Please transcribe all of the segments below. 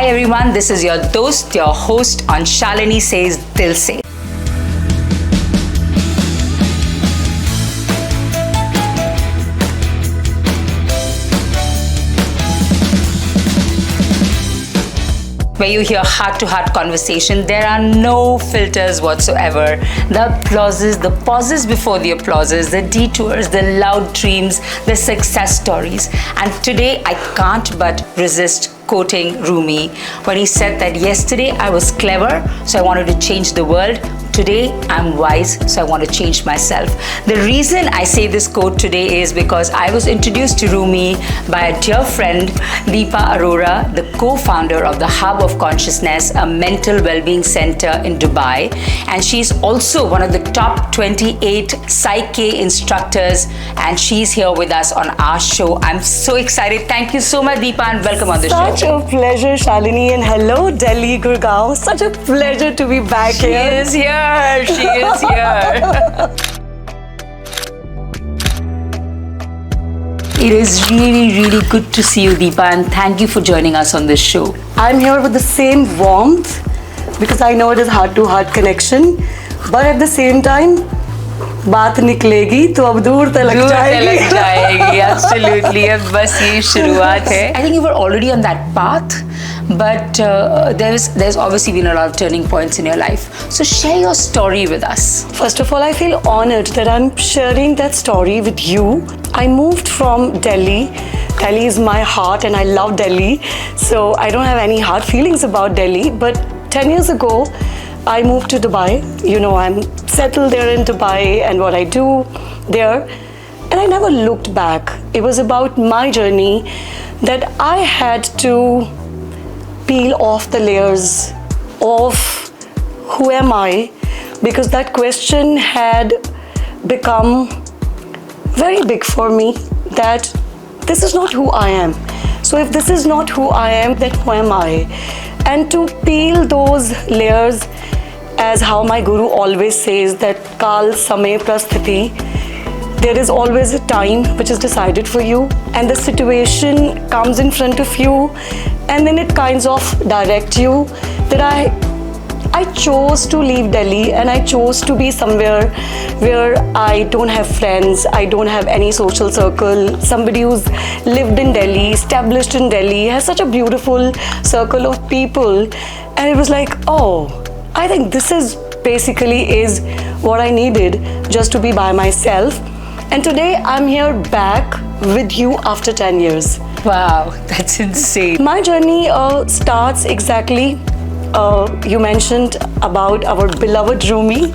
Hi everyone, this is your dost, your host on Shalini Says Dil Se. Where you hear heart-to-heart conversation. There are no filters whatsoever. The applauses, the pauses before the applauses, the detours, the loud dreams, the success stories. And today I can't but resist quoting Rumi when he said that yesterday I was clever, so I wanted to change the world. Today I'm wise, so I want to change myself. The reason I say this quote today is because I was introduced to Rumi by a dear friend, Deepa Arora, the co-founder of the Hub of Consciousness, a mental well-being center in Dubai. And she's also one of the top 28 Psych-K instructors, and she's here with us on our show. I'm so excited. Thank you so much, Deepa, and welcome on the show. Such a pleasure, Shalini, and hello, Delhi, Gurgaon. Such a pleasure to be back here. She is here. She is here. It is really, really good to see you, Deepa, and thank you for joining us on this show. I'm here with the same warmth because I know it is heart-to-heart connection, but at the same time, बात निकलेगी तो अब दूर तक जाएगी. Absolutely. अब बस ये शुरुआत है. I think you were already on that path, but there's obviously been a lot of turning points in your life. So share your story with us. First of all, I feel honored that I'm sharing that story with you. I moved from Delhi. Delhi is my heart and I love Delhi. So I don't have any hard feelings about Delhi. But 10 years ago, I moved to Dubai. You know, I'm settled there in Dubai and what I do there. And I never looked back. It was about my journey that I had to peel off the layers of who am I, because that question had become very big for me, that this is not who I am. So if this is not who I am, then who am I? And to peel those layers, as how my guru always says, that Kal Samay Prasthiti, there is always a time which is decided for you, and the situation comes in front of you, and then it kinds of direct you. That I chose to leave Delhi and I chose to be somewhere where I don't have friends, I don't have any social circle. Somebody who's lived in Delhi, established in Delhi, has such a beautiful circle of people, and it was like, oh, I think this is what I needed, just to be by myself. And today I'm here back with you after 10 years. Wow, that's insane. My journey starts exactly, you mentioned about our beloved Rumi.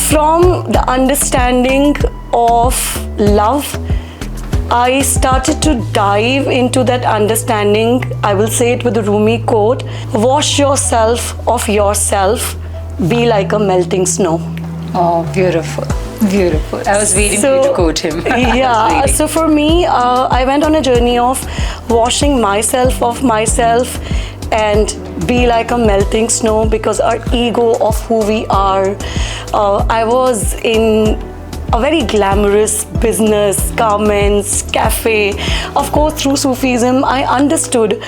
From the understanding of love, I started to dive into that understanding. I will say it with the Rumi quote: wash yourself of yourself, be like a melting snow. Oh, beautiful. Beautiful. I was waiting for you to quote him. Yeah. So for me, I went on a journey of washing myself of myself and be like a melting snow, because our ego of who we are. I was in a very glamorous business, garments, cafe. Of course, through Sufism, I understood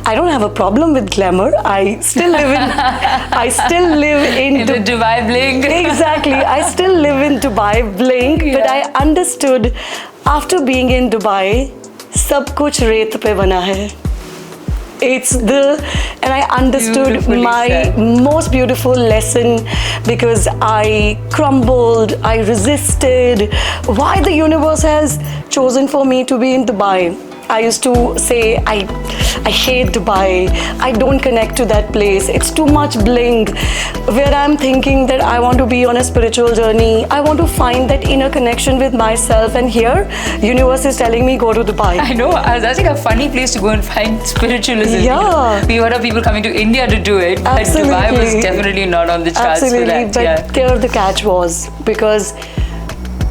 I don't have a problem with glamour. I still live in the Dubai bling. Exactly. I still live in Dubai bling, yeah. But I understood after being in Dubai, सब कुछ रेत पे बना है. And I understood my most beautiful lesson, because I crumbled, I resisted why the universe has chosen for me to be in Dubai. I used to say, I hate Dubai, I don't connect to that place, it's too much bling, where I'm thinking that I want to be on a spiritual journey, I want to find that inner connection with myself, and here, universe is telling me, go to Dubai. I know, that's like a funny place to go and find spiritualism. Yeah. We heard of people coming to India to do it, but Absolutely. Dubai was definitely not on the charts for that. But yeah. There the catch was, because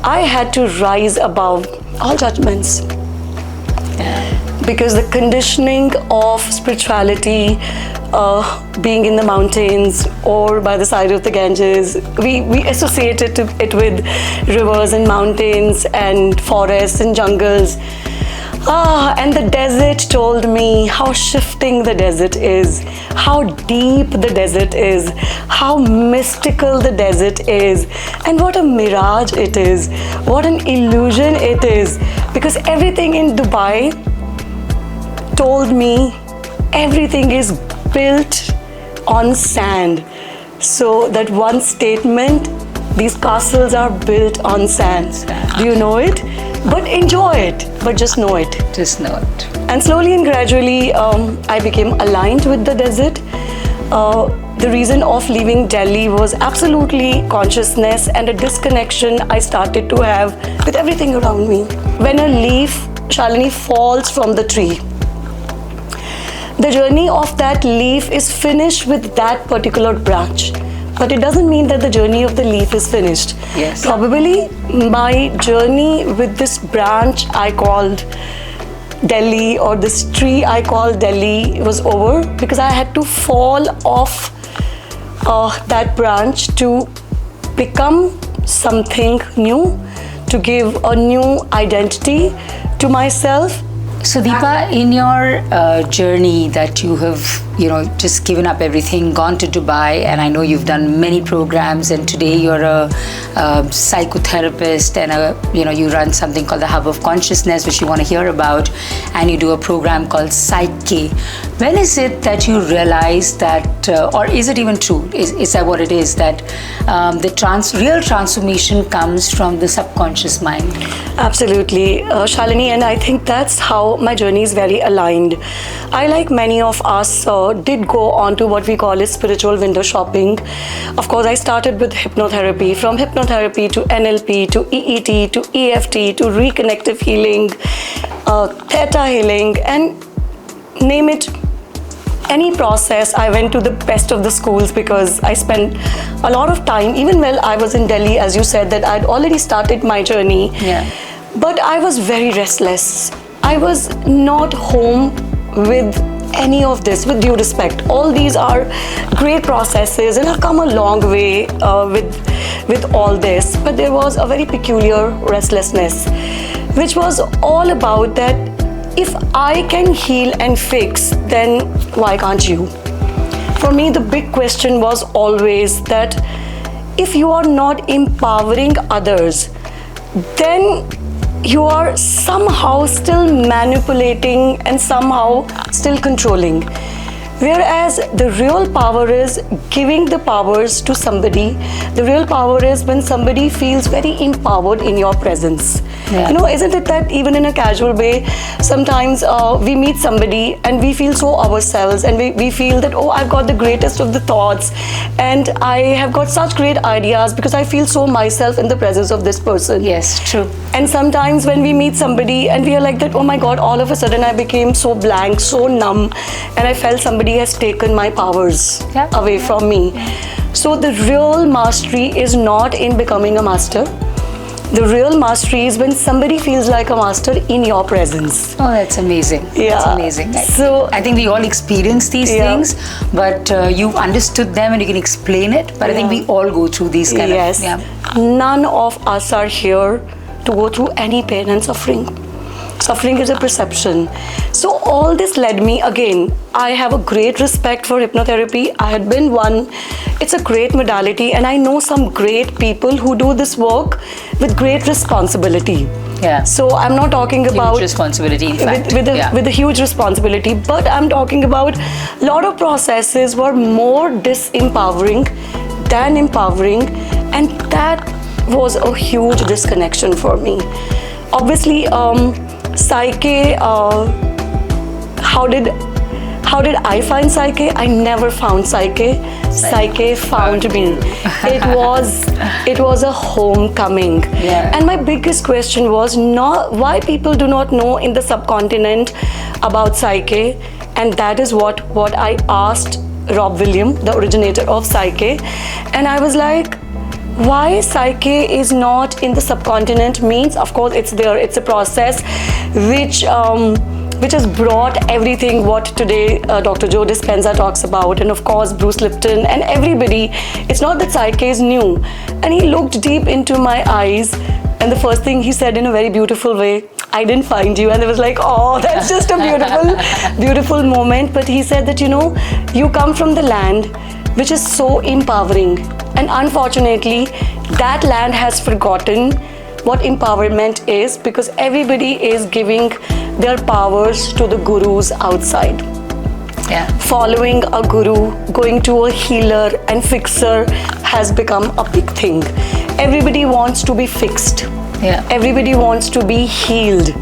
I had to rise above all judgments. Because the conditioning of spirituality, being in the mountains or by the side of the Ganges, we associated it with rivers and mountains and forests and jungles. And the desert told me how shifting the desert is, how deep the desert is, how mystical the desert is, and what a mirage it is, what an illusion it is. Because everything in Dubai told me everything is built on sand. So that one statement, these castles are built on sand. Do you know it? But enjoy it, but just know it. Just know it. And slowly and gradually, I became aligned with the desert. The reason of leaving Delhi was absolutely consciousness and a disconnection I started to have with everything around me. When a leaf, Shalini, falls from the tree, the journey of that leaf is finished with that particular branch. But it doesn't mean that the journey of the leaf is finished. Yes. Probably my journey with this branch I called Delhi, or this tree I called Delhi, was over because I had to fall off that branch to become something new, to give a new identity to myself. So Deepa, in your journey that you have, just given up everything, gone to Dubai, and I know you've done many programs, and today you're a psychotherapist, and you run something called the Hub of Consciousness, which you want to hear about, and you do a program called Psych-K. When is it that you realize that, or is it even true? Is that what it is, that the real transformation comes from the subconscious mind? Absolutely, Shalini, and I think that's how my journey is very aligned. I, like many of us, did go on to what we call is spiritual window shopping. Of course, I started with hypnotherapy. From hypnotherapy to NLP to EET to EFT to reconnective healing, theta healing, and name it. Any process, I went to the best of the schools because I spent a lot of time, even while I was in Delhi, as you said, that I'd already started my journey. Yeah. But I was very restless. I was not home with any of this, with due respect. All these are great processes, and I've come a long way with all this. But there was a very peculiar restlessness, which was all about that if I can heal and fix, then why can't you? For me, the big question was always that if you are not empowering others, then you are somehow still manipulating and somehow still controlling. Whereas the real power is giving the powers to somebody. The real power is when somebody feels very empowered in your presence. Yeah. Isn't it that even in a casual way, sometimes we meet somebody and we feel so ourselves, and we feel that, oh, I've got the greatest of the thoughts and I have got such great ideas because I feel so myself in the presence of this person. Yes, true. And sometimes when we meet somebody and we are like that, oh my God, all of a sudden I became so blank, so numb, and I felt somebody has taken my powers away from me. So the real mastery is not in becoming a master. The real mastery is when somebody feels like a master in your presence. Oh, that's amazing. Yeah. That's amazing. So I think we all experience these things, but you've understood them and you can explain it. But I think we all go through these kind of... Yeah. None of us are here to go through any pain and suffering. Suffering is a perception. So all this led me, again, I have a great respect for hypnotherapy. I had been one. It's a great modality, and I know some great people who do this work with great responsibility. Yeah. So I'm not talking about huge responsibility, in fact. With a huge responsibility, but I'm talking about a lot of processes were more disempowering than empowering, and that was a huge disconnection for me. Obviously, Psych-K, how did I find Psych-K? I never found Psych-K. Psych-K found me. It was a homecoming. Yeah. And my biggest question was not why people do not know in the subcontinent about Psych-K, and that is what I asked Rob William, the originator of Psych-K, and I was like, why Psych-K is not in the subcontinent means, of course, it's there. It's a process which has brought everything what today Dr. Joe Dispenza talks about, and of course Bruce Lipton and everybody. It's not that Psych-K is new. And he looked deep into my eyes, and the first thing he said in a very beautiful way, I didn't find you. And it was like, oh, that's just a beautiful moment. But he said that, you come from the land which is so empowering. And unfortunately, that land has forgotten what empowerment is, because everybody is giving their powers to the gurus outside. Yeah. Following a guru, going to a healer and fixer has become a big thing. Everybody wants to be fixed. Yeah. Everybody wants to be healed.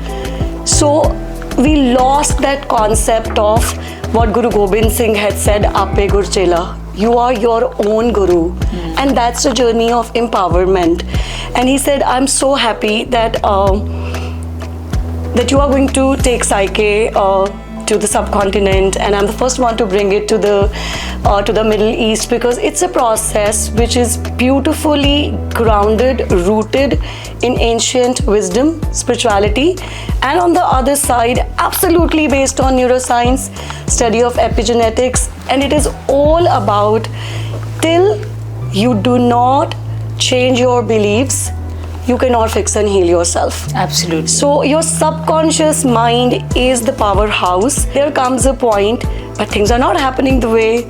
So we lost that concept of what Guru Gobind Singh had said, Ape Gur Chela. You are your own guru. And that's a journey of empowerment. And he said, I'm so happy that that you are going to take Psych-K to the subcontinent, and I'm the first one to bring it to the Middle East, because it's a process which is beautifully grounded, rooted in ancient wisdom, spirituality, and on the other side, absolutely based on neuroscience, study of epigenetics, and it is all about till you do not change your beliefs, you cannot fix and heal yourself. Absolutely. So your subconscious mind is the powerhouse. There comes a point where things are not happening the way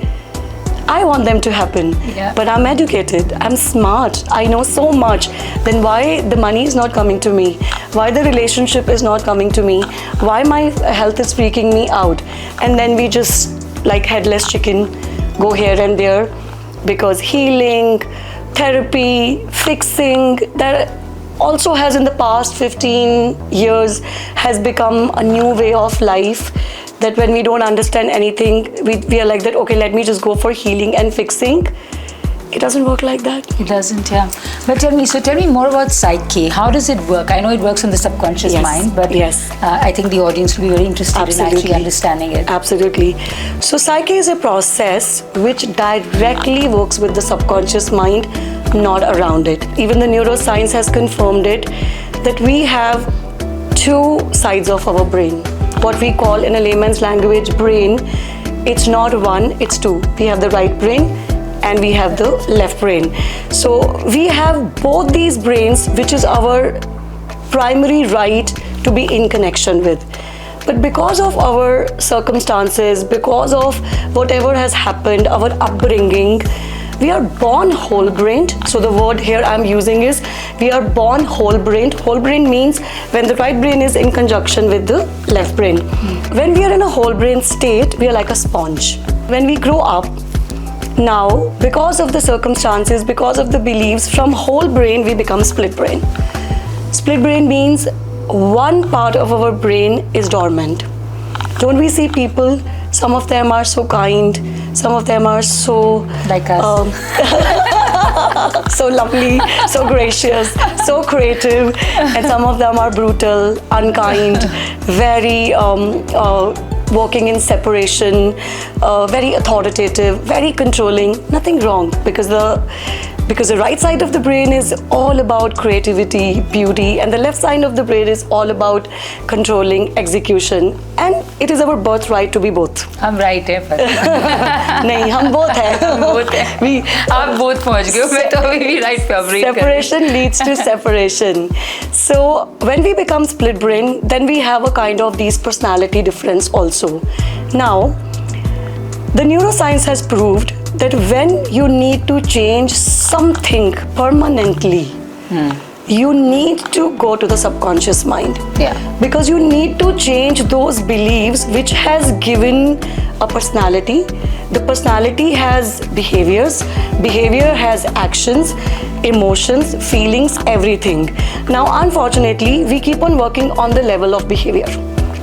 I want them to happen. Yeah. But I'm educated, I'm smart, I know so much. Then why the money is not coming to me? Why the relationship is not coming to me? Why my health is freaking me out? And then we just, like headless chicken, go here and there, because healing, therapy, fixing, that also has in the past 15 years has become a new way of life, that when we don't understand anything, we are like that, okay, let me just go for healing and fixing. It doesn't work like that. It doesn't, yeah. But tell me more about Psych-K. How does it work? I know it works on the subconscious mind, but I think the audience will be very interested in actually understanding it. Absolutely. So Psych-K is a process which directly works with the subconscious mind, not around it. Even the neuroscience has confirmed it, that we have two sides of our brain. What we call in a layman's language brain, it's not one, it's two. We have the right brain and we have the left brain. So we have both these brains, which is our primary right to be in connection with. But because of our circumstances, because of whatever has happened, our upbringing, we are born whole-brained. So the word here I'm using is, we are born whole-brained. Whole-brain means when the right brain is in conjunction with the left brain. When we are in a whole-brain state, we are like a sponge. When we grow up, now, because of the circumstances, because of the beliefs, from whole brain we become split brain. Split brain means one part of our brain is dormant. Don't we see people? Some of them are so kind, some of them are so like us. So lovely, so gracious, so creative, and some of them are brutal, unkind, very working in separation, very authoritative, very controlling. Nothing wrong, because the right side of the brain is all about creativity, beauty, and the left side of the brain is all about controlling, execution. And it is our birthright to be both. हम right है पर नहीं, हम both हैं. हम both हैं. आप both पहुंच गए हो, मैं तो अभी भी right पे operate कर रही हूँ. Separation leads to separation. So when we become split brain, then we have a kind of these personality difference also. Now, the neuroscience has proved that when you need to change something permanently, you need to go to the subconscious mind. Yeah. Because you need to change those beliefs which has given a personality. The personality has behaviors, behavior has actions, emotions, feelings, everything. Now, unfortunately, we keep on working on the level of behavior.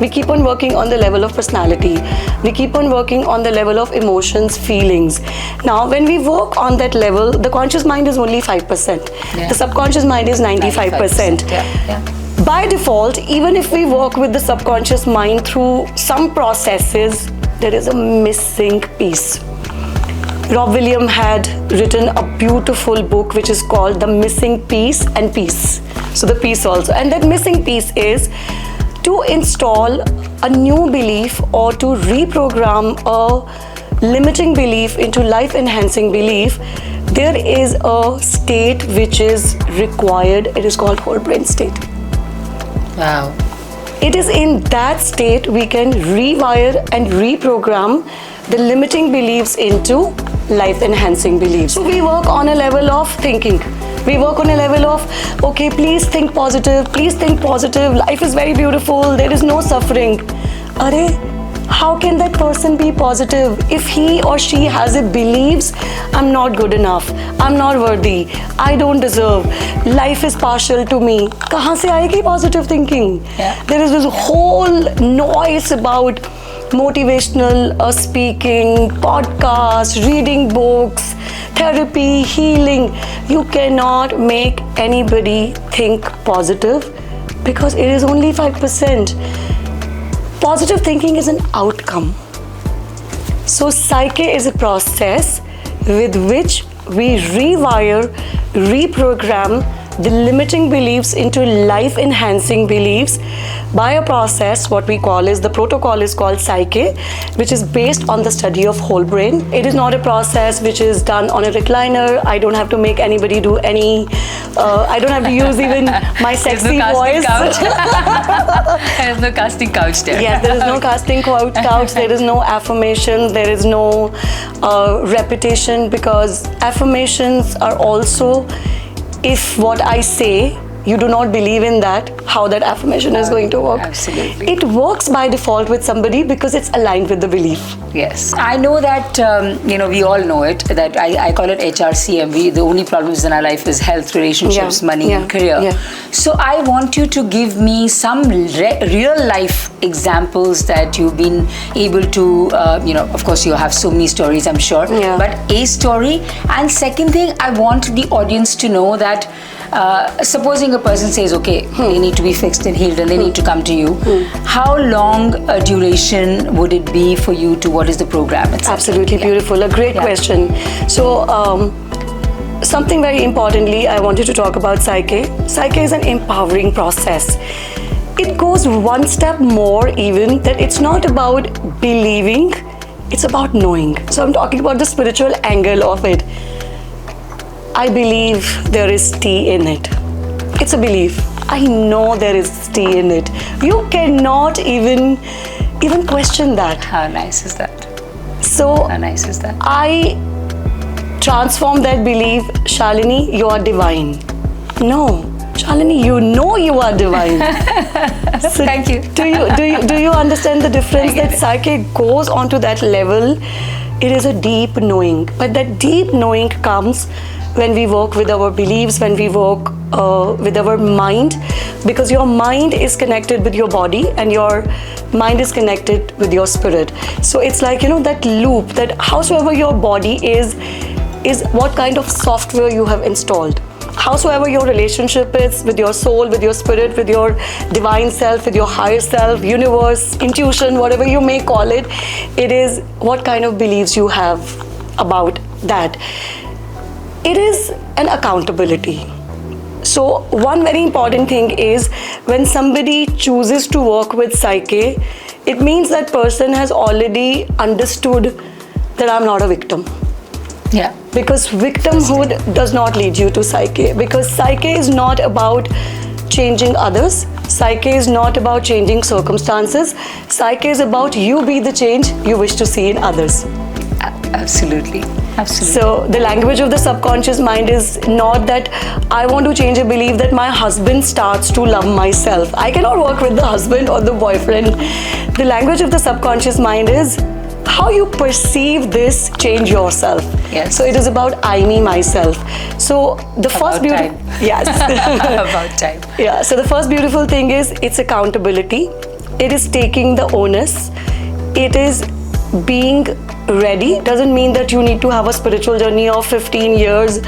We keep on working on the level of personality. We keep on working on the level of emotions, feelings. Now, when we work on that level, the conscious mind is only 5%. Yeah. The subconscious mind is 95%. Yeah. By default, even if we work with the subconscious mind through some processes, there is a missing piece. Rob Williams had written a beautiful book which is called The Missing Piece and Peace. So the piece also. And that missing piece is to install a new belief or to reprogram a limiting belief into life-enhancing belief. There is a state which is required. It is called whole brain state. Wow. It is in that state we can rewire and reprogram the limiting beliefs into life-enhancing beliefs. So we work on a level of thinking. We work on a level of, okay, please think positive, life is very beautiful, there is no suffering. How can that person be positive if he or she has a believes, I'm not good enough, I'm not worthy, I don't deserve, life is partial to me? Kahan se aayegi positive thinking? There is this whole noise about motivational speaking, podcasts, reading books, therapy, healing. You cannot make anybody think positive because it is only 5%. Positive thinking is an outcome. So Psych-K is a process with which we rewire, reprogram the limiting beliefs into life-enhancing beliefs by a process, what we call is, the protocol is called Psych-K, which is based on the study of whole brain. It is not a process which is done on a recliner. I don't have to make anybody do any, I don't have to use even my sexy voice. There is no casting couch there. Yes, there is no casting couch, there is no affirmation, there is no repetition, because affirmations are also, if what I say, you do not believe in that, how that affirmation is going to work. Absolutely. It works by default with somebody because it's aligned with the belief. Yes. I know that, we all know it, that I call it HRCM. The only problems in our life is health, relationships, money, and career. So I want you to give me some real life examples that you've been able to, of course you have so many stories, I'm sure, but a story. And second thing, I want the audience to know that supposing a person says, okay, they need to be fixed and healed and they need to come to you, how long a duration would it be for you to, what is the program? Absolutely beautiful, a great question. So something very importantly I wanted to talk about Psych-K. Psych-K is an empowering process. It goes one step more even, that it's not about believing, it's about knowing. So I'm talking about the spiritual angle of it. I believe there is tea in it. It's a belief. I know there is tea in it. You cannot even question that. How nice is that? So how nice is that? I transform that belief. Shalini, you are divine. No, Shalini, you know you are divine. So thank you. Do you understand the difference? That Psych-K goes onto that level. It is a deep knowing, but that deep knowing comes when we work with our beliefs, when we work with our mind, because your mind is connected with your body and your mind is connected with your spirit. So it's like, that loop, that howsoever your body is what kind of software you have installed. Howsoever your relationship is with your soul, with your spirit, with your divine self, with your higher self, universe, intuition, whatever you may call it, it is what kind of beliefs you have about that. It is an accountability. So one very important thing is, when somebody chooses to work with Psych-K, it means that person has already understood that I'm not a victim. Yeah. Because victimhood does not lead you to Psych-K. Because Psych-K is not about changing others. Psych-K is not about changing circumstances. Psych-K is about you be the change you wish to see in others. Absolutely. Absolutely. So the language of the subconscious mind is not that I want to change a belief that my husband starts to love myself. I cannot work with the husband or the boyfriend. The language of the subconscious mind is how you perceive this, change yourself. Yes. So it is about I, me, myself. So the first beautiful, yes. About time. Yeah. So the first beautiful thing is it's accountability. It is taking the onus. It is being ready. Doesn't mean that you need to have a spiritual journey of 15 years.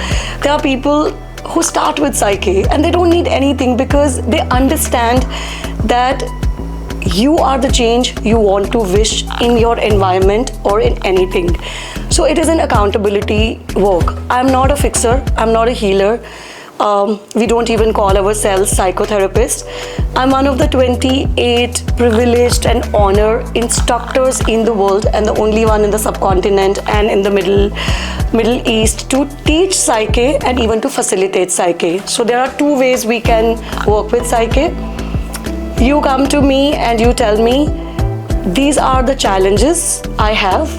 There are people who start with Psych-K and they don't need anything because they understand that you are the change you want to wish in your environment or in anything. So it is an accountability work. I'm not a fixer. I'm not a healer. We don't even call ourselves psychotherapists. I'm one of the 28 privileged and honored instructors in the world, and the only one in the subcontinent and in the Middle East to teach Psych-K and even to facilitate Psych-K. So there are two ways we can work with Psych-K. You come to me and you tell me, these are the challenges I have.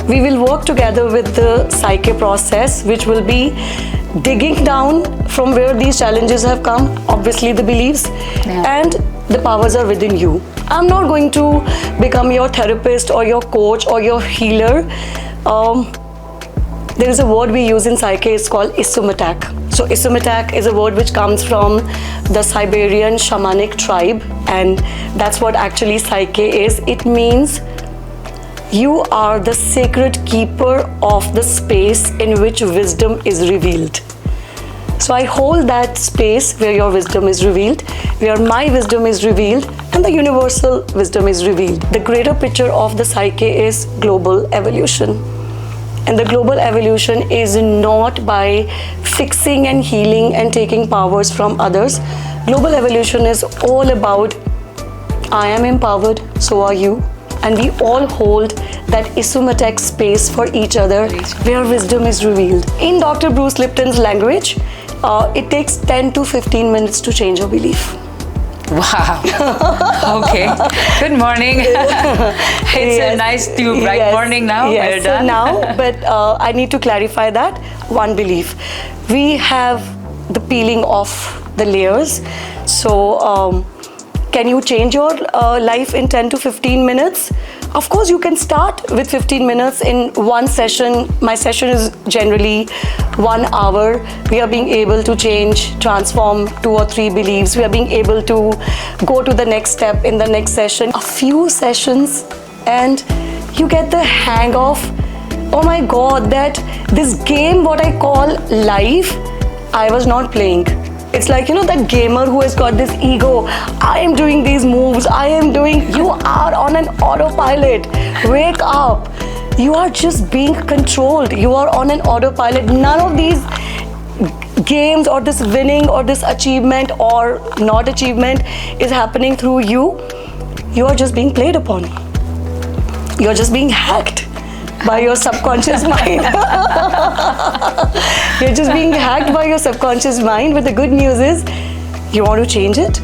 We will work together with the Psych-K process, which will be digging down from where these challenges have come, obviously the beliefs, and the powers are within you. I'm not going to become your therapist or your coach or your healer. There is a word we use in Psych-K, it's called isumatak. So isumatak is a word which comes from the Siberian shamanic tribe, and that's what actually Psych-K is. It means you are the sacred keeper of the space in which wisdom is revealed. So I hold that space where your wisdom is revealed, where my wisdom is revealed, and the universal wisdom is revealed. The greater picture of the Psych-K is global evolution. And the global evolution is not by fixing and healing and taking powers from others. Global evolution is all about, I am empowered, so are you. And we all hold that isumatek space for each other where wisdom is revealed. In Dr. Bruce Lipton's language, it takes 10 to 15 minutes to change a belief. Wow. Okay. Good morning. It's a nice tube, right? Yes. Morning now. Yes. Well done. So now, but I need to clarify that one belief. We have the peeling off the layers. So, can you change your life in 10 to 15 minutes? Of course, you can start with 15 minutes in one session. My session is generally 1 hour. We are being able to change, transform 2 or 3 beliefs. We are being able to go to the next step in the next session. A few sessions and you get the hang of, oh my God, that this game, what I call life, I was not playing. It's like, you know, that gamer who has got this ego. I am doing these moves. You are on an autopilot. Wake up. You are just being controlled. You are on an autopilot. None of these games or this winning or this achievement or not achievement is happening through you. You are just being played upon. You are just being hacked by your subconscious mind. You're just being hacked by your subconscious mind, but the good news is, you want to change it?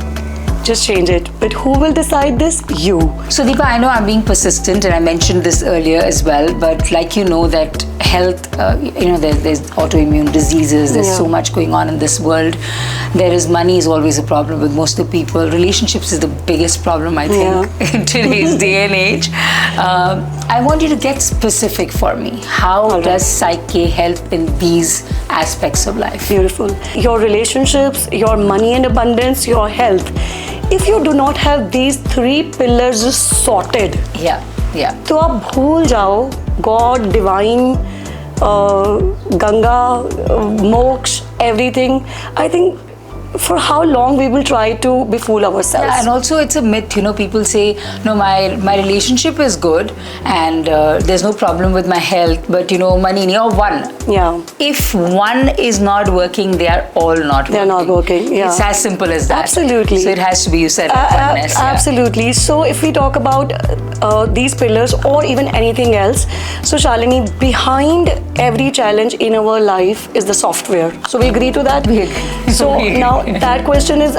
Just change it. But who will decide this? You. So Deepa, I know I'm being persistent and I mentioned this earlier as well, but like you know that health, there's autoimmune diseases, there's so much going on in this world. Money is always a problem with most of the people. Relationships is the biggest problem, I think, in today's day and age. I want you to get specific for me. How does Psych-K help in these aspects of life? Beautiful. Your relationships, your money and abundance, your health. If you do not have these 3 pillars sorted, तो आप भूल जाओ God, divine, Ganga, moksha, everything. I think for how long we will try to befool ourselves. Yeah, and also it's a myth, people say, no, my relationship is good and there's no problem with my health, but money, or one. Yeah. If one is not working, they are all not working. They're not working, yeah. It's as simple as that. Absolutely. So it has to be, you said, oneness. Absolutely. Yeah. So if we talk about these pillars or even anything else, so Shalini, behind every challenge in our life is the software. So we agree to that? We agree. So now that question is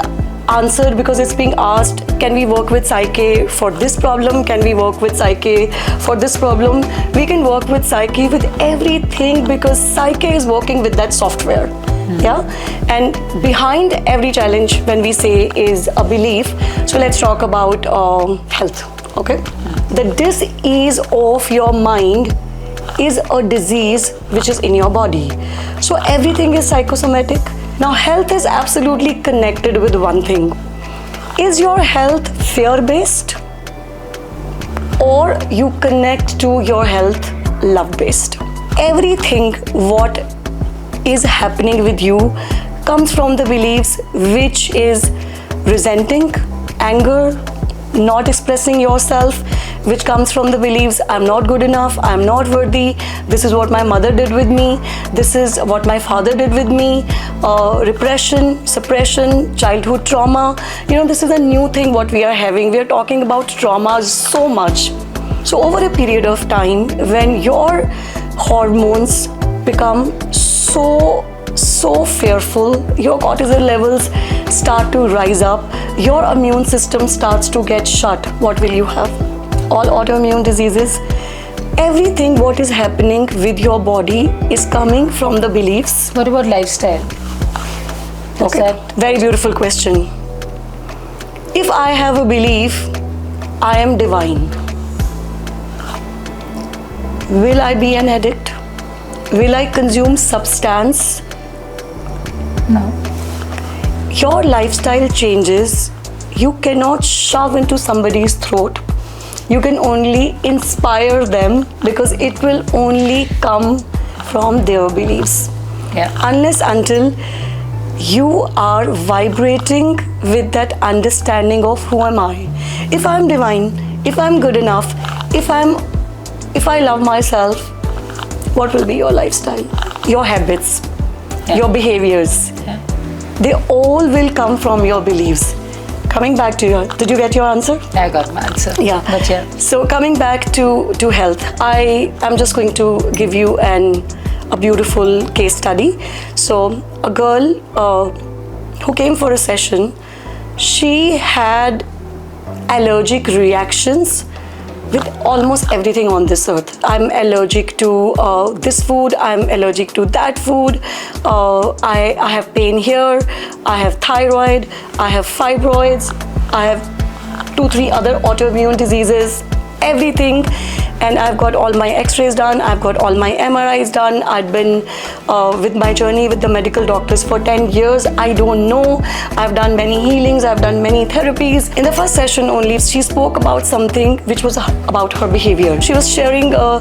answered because it's being asked, can we work with Psych-K for this problem? Can we work with Psych-K for this problem? We can work with Psych-K with everything because Psych-K is working with that software. Yeah, and behind every challenge, when we say, is a belief. So let's talk about health. Okay, the dis-ease of your mind is a disease which is in your body. So everything is psychosomatic. Now health is absolutely connected with one thing. Is your health fear-based, or you connect to your health love-based? Everything what is happening with you comes from the beliefs which is resenting, anger, not expressing yourself, which comes from the beliefs, I'm not good enough, I'm not worthy, this is what my mother did with me, this is what my father did with me, repression, suppression, childhood trauma. This is a new thing what we are having. We are talking about traumas so much. So over a period of time, when your hormones become so so fearful, your cortisol levels start to rise up, your immune system starts to get shut. What will you have? All autoimmune diseases. Everything what is happening with your body is coming from the beliefs. What about lifestyle? Okay, very beautiful question. If I have a belief, I am divine, will I be an addict? Will I consume substance? No. Your lifestyle changes. You cannot shove into somebody's throat. You can only inspire them because it will only come from their beliefs. Yeah. Unless until you are vibrating with that understanding of who am I. If I'm divine, if I'm good enough, if I love myself, what will be your lifestyle? Your habits, your behaviors. Yeah. They all will come from your beliefs. Coming back to your, did you get your answer? I got my answer. Yeah. But yeah. So coming back to health, I am just going to give you a beautiful case study. So a girl who came for a session, she had allergic reactions with almost everything on this earth. I'm allergic to this food, I'm allergic to that food, I have pain here, I have thyroid, I have fibroids, I have 2-3 other autoimmune diseases, everything. And I've got all my x-rays done, I've got all my MRIs done. I've been with my journey with the medical doctors for 10 years. I don't know. I've done many healings, I've done many therapies. In the first session only, she spoke about something which was about her behavior. She was sharing a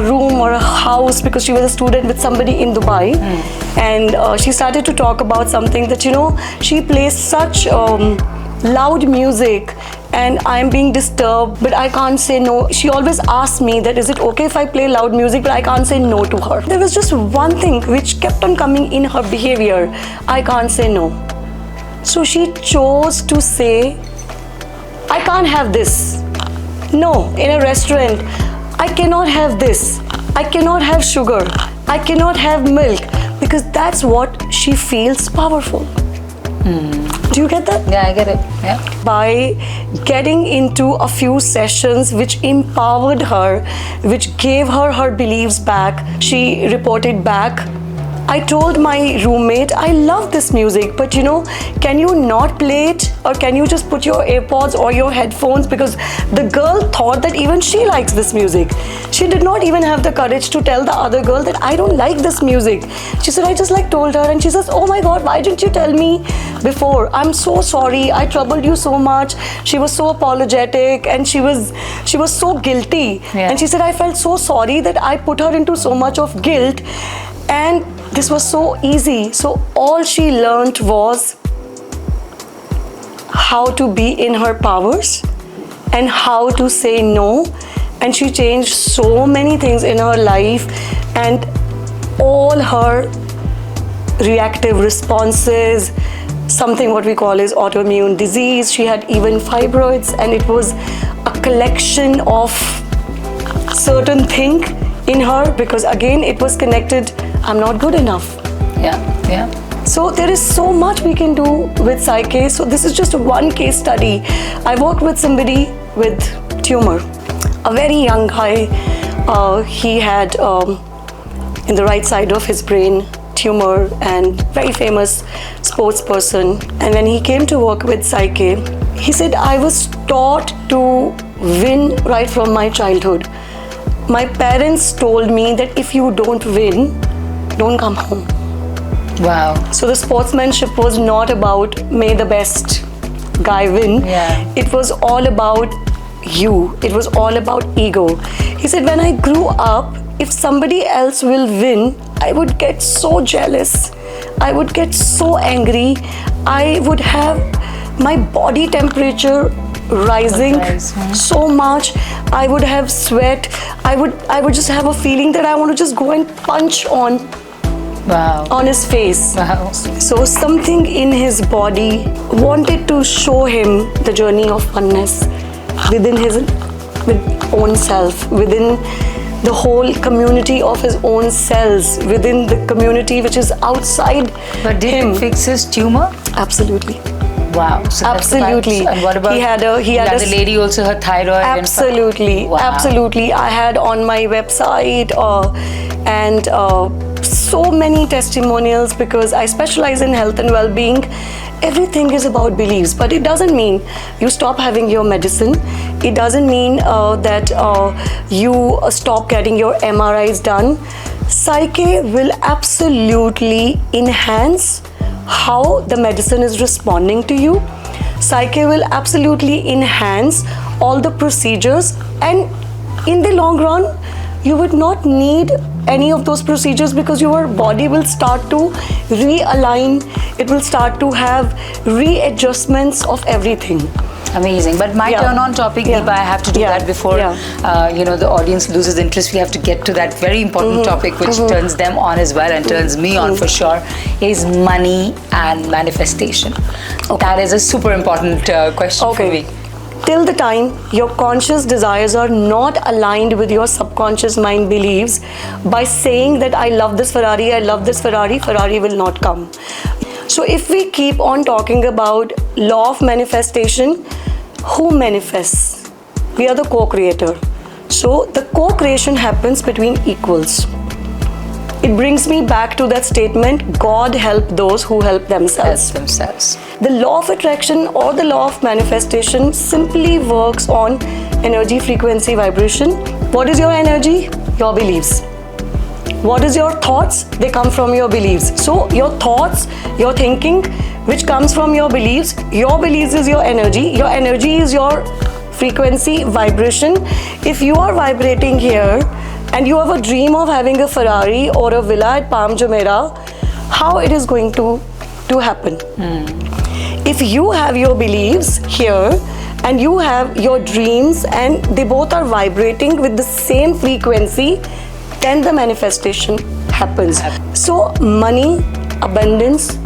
room or a house because she was a student with somebody in Dubai. And she started to talk about something that, she plays such loud music and I'm being disturbed, but I can't say no. She always asks me that is it okay if I play loud music, but I can't say no to her. There was just one thing which kept on coming in her behavior. I can't say no. So she chose to say, I can't have this. No, in a restaurant, I cannot have this. I cannot have sugar. I cannot have milk, because that's what she feels powerful. Do you get that? Yeah, I get it. Yeah. By getting into a few sessions which empowered her, which gave her her beliefs back, she reported back. I told my roommate, I love this music, but can you not play it? Or can you just put your AirPods or your headphones? Because the girl thought that even she likes this music. She did not even have the courage to tell the other girl that I don't like this music. She said, I just told her, and she says, oh my God, why didn't you tell me before? I'm so sorry, I troubled you so much. She was so apologetic and she was so guilty. Yeah. And she said, I felt so sorry that I put her into so much of guilt. And this was so easy. So all she learned was how to be in her powers and how to say no. And she changed so many things in her life, and all her reactive responses, something what we call is autoimmune disease. She had even fibroids, and it was a collection of certain thing in her, because again it was connected, I'm not good enough. Yeah. So there is so much we can do with Psych-K. So this is just one case study. I worked with somebody with tumor, a very young guy. He had in the right side of his brain tumor, and very famous sports person. And when he came to work with Psych-K, he said, I was taught to win right from my childhood. My parents told me that if you don't win, don't come home. Wow. So the sportsmanship was not about may the best guy win. Yeah. It was all about you. It was all about ego. He said, when I grew up, if somebody else will win, I would get so jealous. I would get so angry. I would have my body temperature rising so much. I would have sweat. I would just have a feeling that I want to just go and punch on his face. Wow. So something in his body wanted to show him the journey of oneness within his own self, within the whole community of his own cells within the community which is outside But did him. it fix his tumor? Absolutely. Wow. So that's the Absolutely. vibes. And what about he had the lady also, her thyroid? Absolutely. Wow. Absolutely. I had on my website and so many testimonials because I specialize in health and well-being. Everything is about beliefs, but it doesn't mean you stop having your medicine. It doesn't mean that you stop getting your MRIs done. Psych-K will absolutely enhance how the medicine is responding to you. Psych-K will absolutely enhance all the procedures, and in the long run, you would not need any of those procedures because your body will start to realign. It will start to have readjustments of everything. Amazing. But my turn on topic, Deepa, I have to do that before the audience loses interest. We have to get to that very important topic which turns them on as well and turns me on for sure, is money and manifestation. That is a super important question for me. Till the time your conscious desires are not aligned with your subconscious mind beliefs, by saying that I love this Ferrari, I love this Ferrari, Ferrari will not come. So if we keep on talking about law of manifestation, who manifests? We are the co-creator. So the co-creation happens between equals. It brings me back to that statement, God help those who help themselves. The law of attraction or the law of manifestation simply works on energy, frequency, vibration. What is your energy? Your beliefs. What is your thoughts? They come from your beliefs. So your thoughts, your thinking, which comes from your beliefs is your energy is your frequency, vibration. If you are vibrating here and you have a dream of having a Ferrari or a villa at Palm Jumeirah, how it is going to happen? If you have your beliefs here and you have your dreams and they both are vibrating with the same frequency, then the manifestation happens. So money, abundance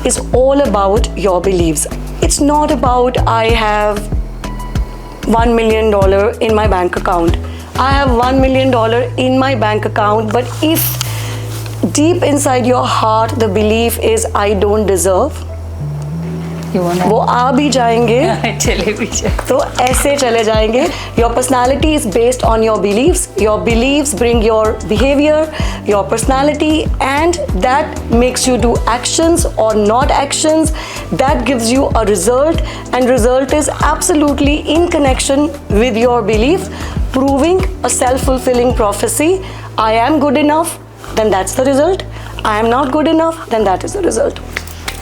is all about your beliefs. It's not about I have $1 million in my bank account. I have $1 million in my bank account, but if deep inside your heart the belief is I don't deserve, वो आ भी जाएंगे तो ऐसे चले जाएंगे. Your personality is based on your beliefs. Your beliefs bring your behavior, your personality, and that makes you do actions or not actions. That gives you a result, and result is absolutely in connection with your belief, proving a self-fulfilling prophecy. I am good enough, then that's the result. I am not good enough, then that is the result.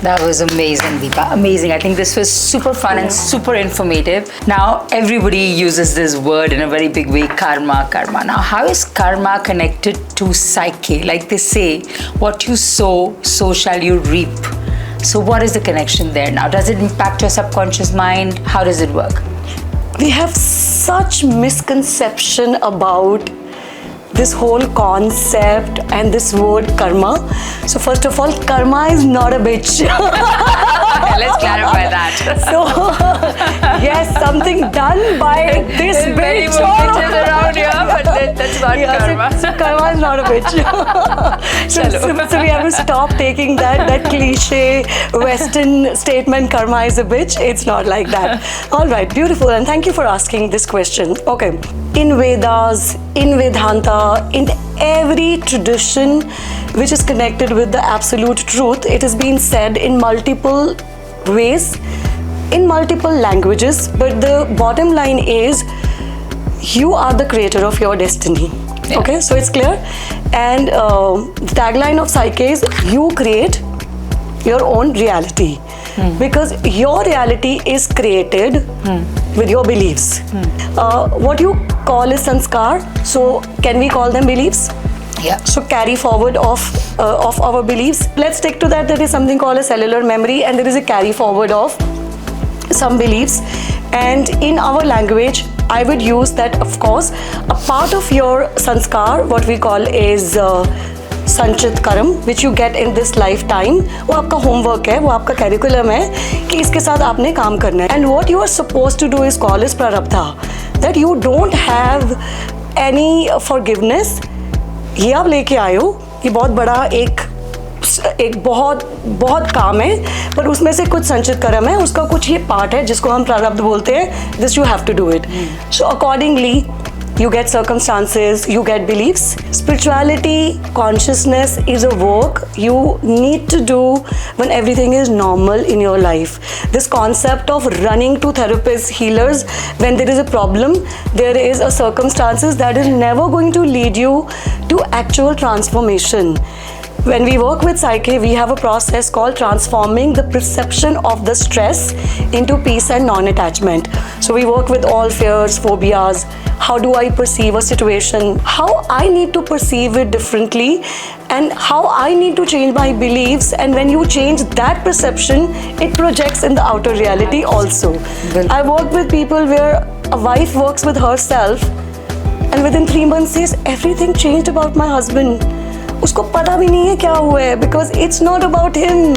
That was amazing, Deepa. Amazing. I think this was super fun and super informative. Now, everybody uses this word in a very big way, karma. Now, how is karma connected to Psych-K? Like they say, what you sow, so shall you reap. So what is the connection there now? Does it impact your subconscious mind? How does it work? We have such misconception about this whole concept and this word karma. So first of all, karma is not a bitch. Let's clarify that. So yes, something done by this bitch. Many bitches around here, but that's not karma. So karma is not a bitch. so we have to stop taking that cliche Western statement, karma is a bitch. It's not like that. All right, beautiful, and thank you for asking this question. Okay, in Vedas, in Vedanta, in every tradition which is connected with the absolute truth, it has been said in multiple ways, in multiple languages, but the bottom line is you are the creator of your destiny. Yeah. Okay, so it's clear. And the tagline of Psych-K is you create your own reality. Because your reality is created with your beliefs. What you call is sanskar, so can we call them beliefs? Yeah. So carry forward of our beliefs. Let's stick to that. There is something called a cellular memory, and there is a carry forward of some beliefs. And in our language, I would use that, of course, a part of your sanskar, what we call is संचित कर्म which you get in this life time, वो आपका homework है, वो आपका curriculum है कि इसके साथ आपने काम करना है. And what you are supposed to do is call is प्रारब्धा. That you don't have any forgiveness, ये आप लेके आए हो, ये बहुत बड़ा एक बहुत काम है, पर उसमें से कुछ संचित कर्म है, उसका कुछ ये पार्ट है जिसको हम प्रारब्ध बोलते हैं. This you have to do it. So accordingly, you get circumstances, you get beliefs. Spirituality, consciousness is a work you need to do when everything is normal in your life. This concept of running to therapists, healers, when there is a problem, there is a circumstances that is never going to lead you to actual transformation. When we work with Psych-K, we have a process called transforming the perception of the stress into peace and non-attachment. So we work with all fears, phobias. How do I perceive a situation? How I need to perceive it differently, and how I need to change my beliefs. And when you change that perception, it projects in the outer reality also. I work with people where a wife works with herself, and within 3 months says, everything changed about my husband. उसको पता भी नहीं है क्या हुआ है, because it's not about him.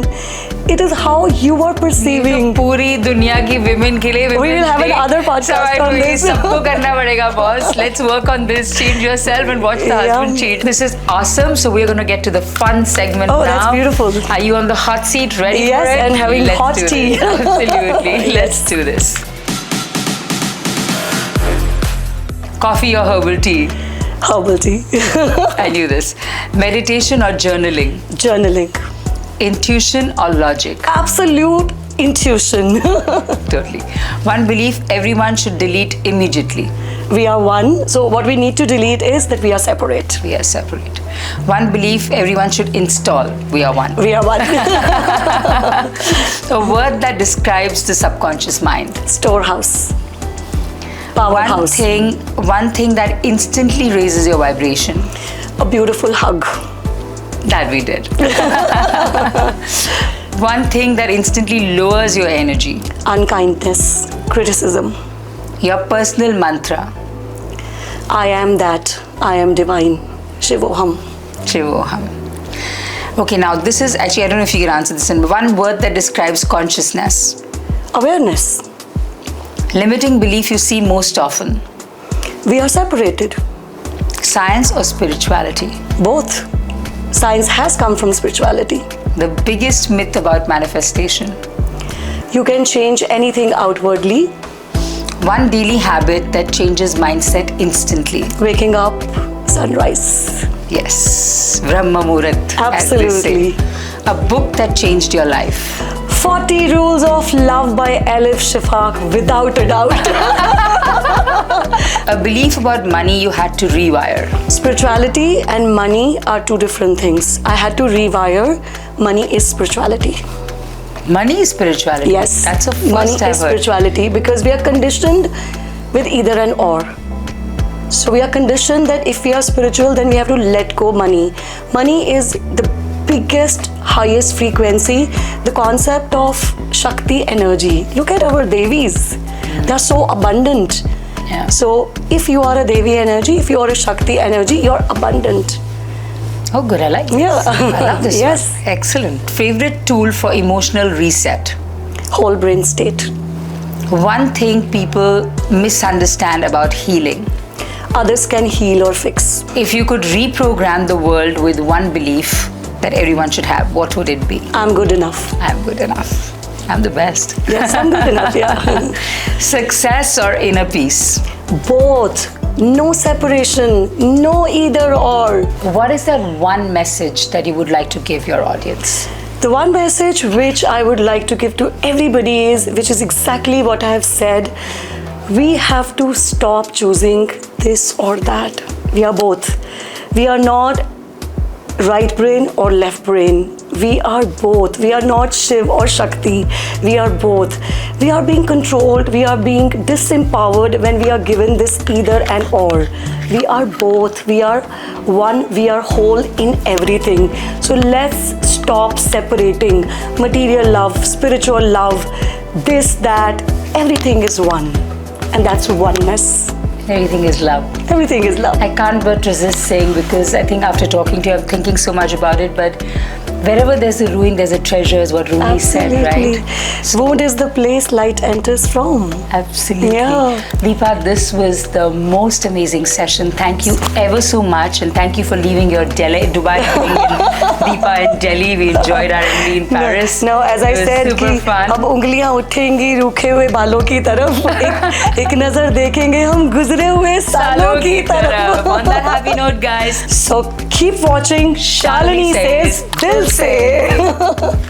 It is how you are perceiving. पूरी दुनिया की women के लिए We will have another podcast on this. सबको करना पड़ेगा boss. Let's work on this. Change yourself and watch the husband change. This is awesome. So we're going to get to the fun segment now. Oh, that's beautiful. Are you on the hot seat, ready for it? Yes, and having hot tea. Absolutely. Let's do this. Coffee or herbal tea? Herbal tea. I knew this. Meditation or journaling? Journaling. Intuition or logic? Absolute intuition. Totally. One belief everyone should delete immediately. We are one. So what we need to delete is that we are separate. We are separate. One belief everyone should install. We are one. We are one. A word that describes the subconscious mind. Storehouse. Powerhouse. One thing that instantly raises your vibration. A beautiful hug. That we did. One thing that instantly lowers your energy. Unkindness. Criticism. Your personal mantra. I am that. I am divine. Shivoham. Shivoham. Okay, now this is actually, I don't know if you can answer this in one word that describes consciousness. Awareness. Limiting belief you see most often. We are separated. Science or spirituality? Both. Science has come from spirituality. The biggest myth about manifestation. You can change anything outwardly. One daily habit that changes mindset instantly. Waking up, sunrise. Yes, Brahma Muhurat. Absolutely. A book that changed your life. 40 Rules of Love by Elif Shafak, without a doubt. A belief about money you had to rewire. Spirituality and money are two different things. I had to rewire. Money is spirituality. Money is spirituality? Yes. That's a first money I've is heard. spirituality because we are conditioned with either and or. So we are conditioned that if we are spiritual, then we have to let go money. Money is the biggest, highest frequency. The concept of Shakti energy. Look at our Devis. They are so abundant. Yeah. So if you are a Devi energy, if you are a Shakti energy, you're abundant. Oh, good. I like this. Yeah. I love this. Yes. One. Excellent. Favorite tool for emotional reset? Whole brain state. One thing people misunderstand about healing. Others can heal or fix. If you could reprogram the world with one belief that everyone should have, what would it be? I'm good enough. I'm good enough. I'm the best. Yes, I'm good enough, yeah. Success or inner peace? Both. No separation. No either or. What is that one message that you would like to give your audience? The one message which I would like to give to everybody is, which is exactly what I have said, we have to stop choosing this or that. We are both. We are not right brain or left brain. We are both. We are not Shiv or Shakti. We are both. We are being controlled. We are being disempowered when we are given this either and or. We are both. We are one. We are whole in everything. So let's stop separating material love, spiritual love, this, that. Everything is one. And that's oneness. Everything is love. Everything is love. I can't but resist saying, because I think after talking to you, I'm thinking so much about it, but wherever there's a ruin, there's a treasure, is what Rumi said, right? Wound is the place light enters from. Absolutely. Yeah. Deepa, this was the most amazing session. Thank you ever so much, and thank you for leaving your Dubai thing in Deepa in Delhi. We enjoyed our MD in Paris. No, as I said, super fun. अब उंगलियां उठेंगी रूखे हुए बालों की तरफ, एक नजर देखेंगे हम गुजरे हुए सालों की तरफ. On that happy note, guys. So keep watching Shalini Says Dil Se.